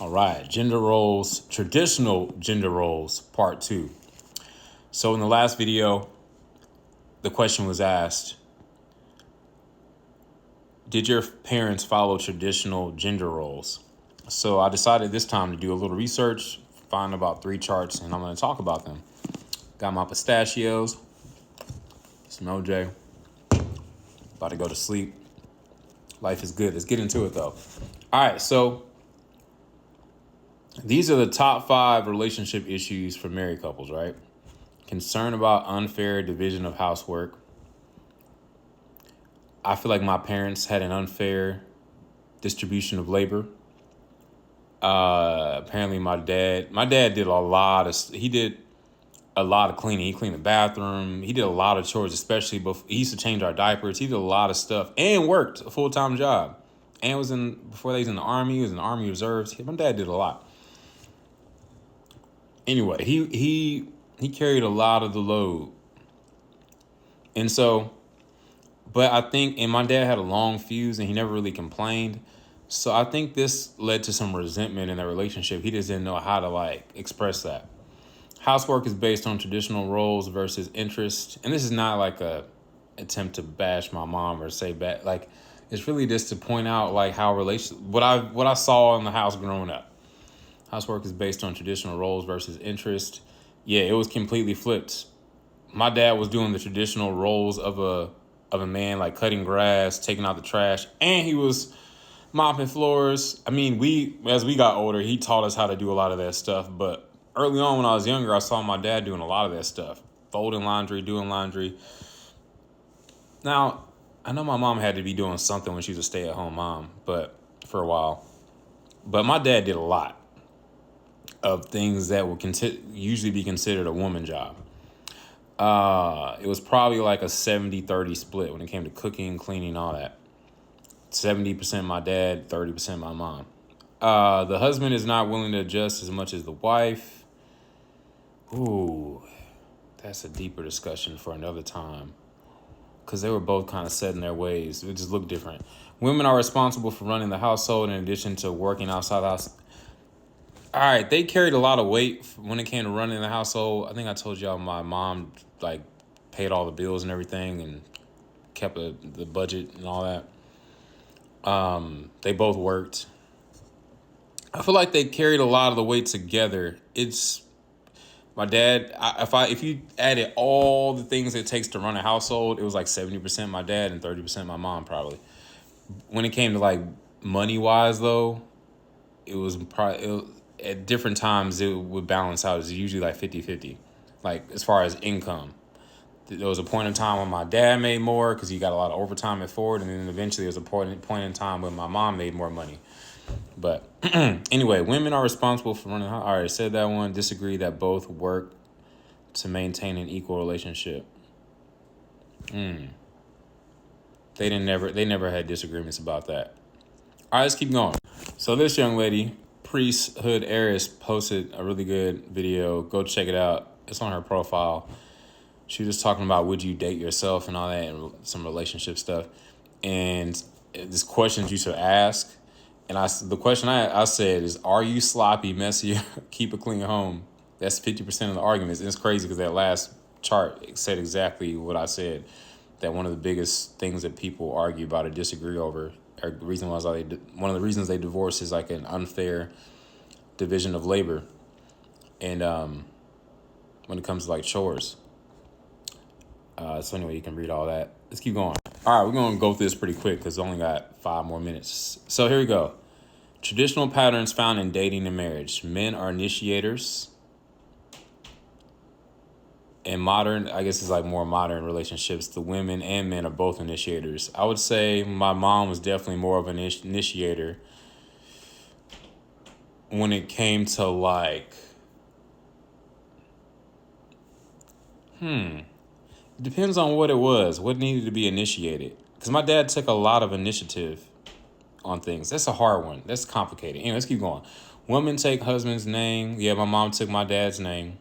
All right, gender roles, traditional gender roles, part 2. So in the last video, the question was asked, did your parents follow traditional gender roles? So I decided this time to do a little research, find about 3 charts, and I'm going to talk about them. Got my pistachios, some OJ, about to go to sleep. Life is good. Let's get into it though. All right, so these are the top 5 relationship issues for married couples, right? Concern about unfair division of housework. I feel like my parents had an unfair distribution of labor. Apparently my dad did he did a lot of cleaning. He cleaned the bathroom. He did a lot of chores, especially before he used to change our diapers. He did a lot of stuff and worked a full-time job. And before he was in the Army, he was in the Army Reserves. My dad did a lot. Anyway, he carried a lot of the load. And so, but I think, and my dad had a long fuse and he never really complained. So I think this led to some resentment in their relationship. He just didn't know how to express that. Housework is based on traditional roles versus interest. And this is not like a attempt to bash my mom or say bad. It's really just to point out how what I saw in the house growing up. Housework is based on traditional roles versus interest. Yeah, it was completely flipped. My dad was doing the traditional roles of a man, like cutting grass, taking out the trash, and he was mopping floors. I mean, as we got older, he taught us how to do a lot of that stuff. But early on when I was younger, I saw my dad doing a lot of that stuff. Folding laundry, doing laundry. Now, I know my mom had to be doing something when she was a stay-at-home mom, but for a while. But my dad did a lot of things that would usually be considered a woman job. It was probably like a 70-30 split when it came to cooking, cleaning, all that. 70% my dad, 30% my mom. The husband is not willing to adjust as much as the wife. Ooh, that's a deeper discussion for another time. Because they were both kind of set in their ways. It just looked different. Women are responsible for running the household in addition to working outside the house. All right, they carried a lot of weight when it came to running the household. I think I told y'all my mom paid all the bills and everything and kept the budget and all that. They both worked. I feel like they carried a lot of the weight together. It's my dad. If you added all the things it takes to run a household, it was like 70% my dad and 30% my mom probably. When it came to money wise though, it was probably at different times it would balance out. It's usually 50-50, as far as income. There was a point in time when my dad made more because he got a lot of overtime at Ford, and then eventually there was a point in time when my mom made more money. But anyway, women are responsible for running. I already said that one. Disagree that both work to maintain an equal relationship. They never had disagreements about that. All right, let's keep going. So this young lady, Priesthood Heiress, posted a really good video. Go check it out. It's on her profile. She was just talking about would you date yourself and all that and some relationship stuff. And this question you should ask. And the question I said is, are you sloppy, messy, keep a clean home? That's 50% of the arguments. And it's crazy because that last chart said exactly what I said. That one of the biggest things that people argue about or disagree over, or one of the reasons they divorce is an unfair division of labor. And when it comes to chores. So anyway, you can read all that. Let's keep going. All right, we're going to go through this pretty quick because we only got 5 more minutes. So here we go. Traditional patterns found in dating and marriage. Men are initiators. In modern, I guess it's more modern relationships, the women and men are both initiators. I would say my mom was definitely more of an initiator when it came to it depends on what it was, what needed to be initiated. Because my dad took a lot of initiative on things. That's a hard one. That's complicated. Anyway, let's keep going. Women take husband's name. Yeah, my mom took my dad's name.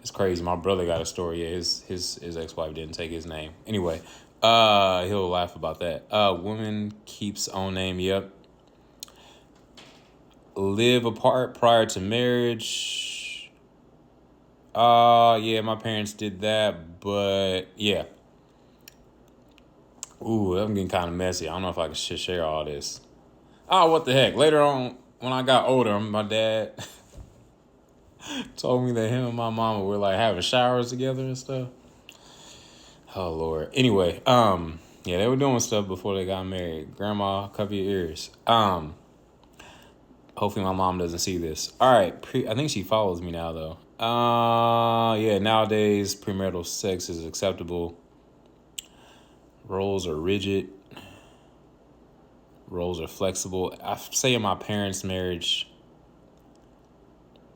It's crazy. My brother got a story. Yeah, his ex-wife didn't take his name. Anyway, he'll laugh about that. Woman keeps own name. Yep. Live apart prior to marriage. Yeah, my parents did that, but yeah. Ooh, I'm getting kind of messy. I don't know if I should share all this. Oh, what the heck. Later on, when I got older, my dad told me that him and my mama were like having showers together and stuff. Oh Lord. Anyway, yeah, they were doing stuff before they got married. Grandma, cover your ears. Hopefully my mom doesn't see this. All right, I think she follows me now though. Yeah, nowadays premarital sex is acceptable. Roles are rigid. Roles are flexible. I say in my parents' marriage,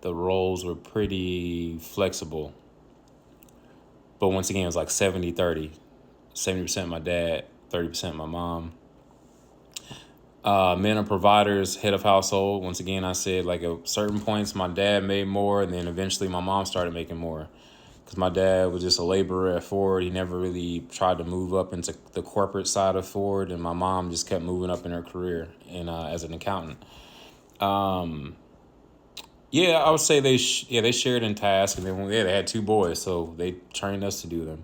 the roles were pretty flexible. But once again, it was like 70-30. 70% my dad, 30% my mom. Men are providers, head of household. Once again, I said like at certain points, my dad made more, and then eventually my mom started making more. Because my dad was just a laborer at Ford. He never really tried to move up into the corporate side of Ford, and my mom just kept moving up in her career and as an accountant. Yeah, I would say they shared in tasks, and then they had 2 boys, so they trained us to do them.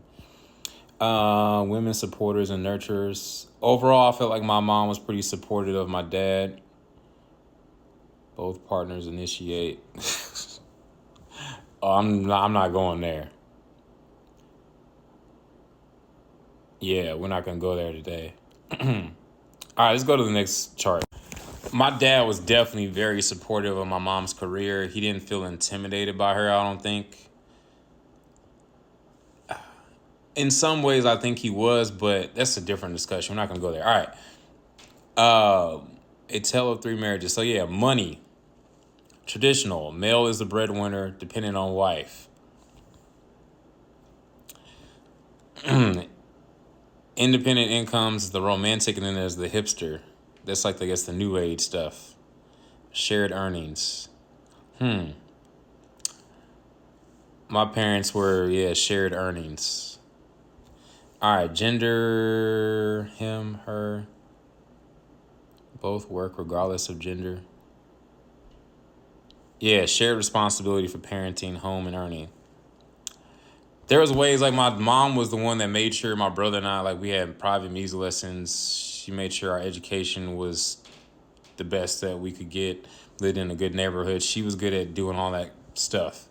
Women supporters and nurturers. Overall, I felt like my mom was pretty supportive of my dad. Both partners initiate. Oh, I'm not going there. Yeah, we're not gonna go there today. All right, let's go to the next chart. My dad was definitely very supportive of my mom's career. He didn't feel intimidated by her, I don't think. In some ways, I think he was, but that's a different discussion. We're not going to go there. All right. A tale of 3 marriages. So, yeah, money. Traditional. Male is the breadwinner, dependent on wife. Independent incomes, the romantic, and then there's the hipster. That's like, I guess, the new age stuff. Shared earnings. My parents were, shared earnings. All right, gender, him, her. Both work regardless of gender. Yeah, shared responsibility for parenting, home, and earning. There was ways like my mom was the one that made sure my brother and I, like we had private music lessons. She made sure our education was the best that we could get, lived in a good neighborhood. She was good at doing all that stuff.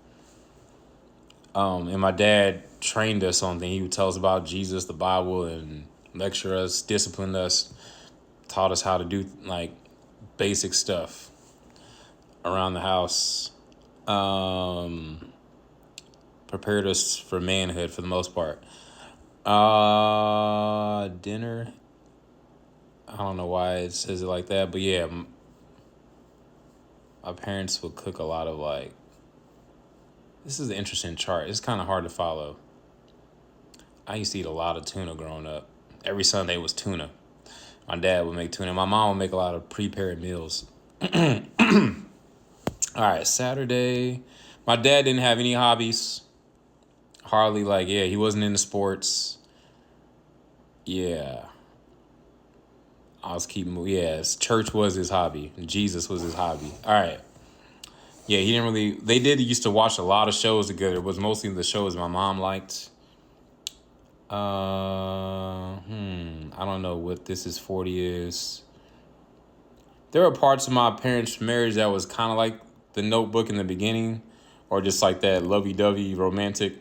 And my dad trained us on things. He would tell us about Jesus, the Bible, and lecture us, disciplined us, taught us how to do like basic stuff around the house. Prepared us for manhood for the most part. Dinner. I don't know why it says it like that, but yeah, my parents would cook a lot of like. This is an interesting chart. It's kind of hard to follow. I used to eat a lot of tuna growing up. Every Sunday was tuna. My dad would make tuna. My mom would make a lot of prepared meals. All right, Saturday. My dad didn't have any hobbies. Hardly he wasn't into sports. Yeah. I was keeping, church was his hobby. Jesus was his hobby. All right. Yeah, he didn't really, they did used to watch a lot of shows together. It was mostly the shows my mom liked. I don't know what This Is 40 is. There were parts of my parents' marriage that was kind of like The Notebook in the beginning, or just like that lovey-dovey romantic.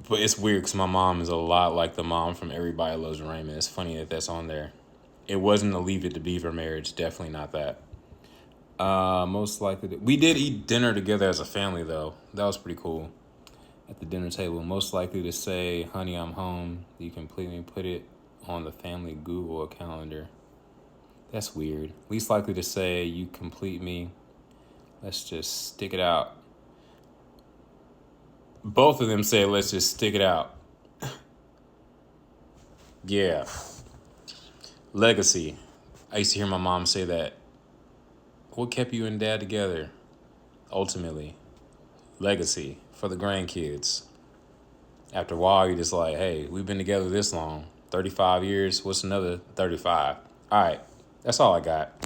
But it's weird because my mom is a lot like the mom from Everybody Loves Raymond. It's funny that that's on there. It wasn't a Leave It to Beaver marriage. Definitely not that. Most likely, we did eat dinner together as a family, though. That was pretty cool. At the dinner table, most likely to say, "Honey, I'm home." You completely put it on the family Google calendar. That's weird. Least likely to say, "You complete me." Let's just stick it out. Both of them say, "Let's just stick it out." Yeah. Legacy. I used to hear my mom say that. What kept you and dad together? Ultimately, legacy for the grandkids. After a while, you're just like, hey, we've been together this long. 35 years. What's another 35? All right. That's all I got.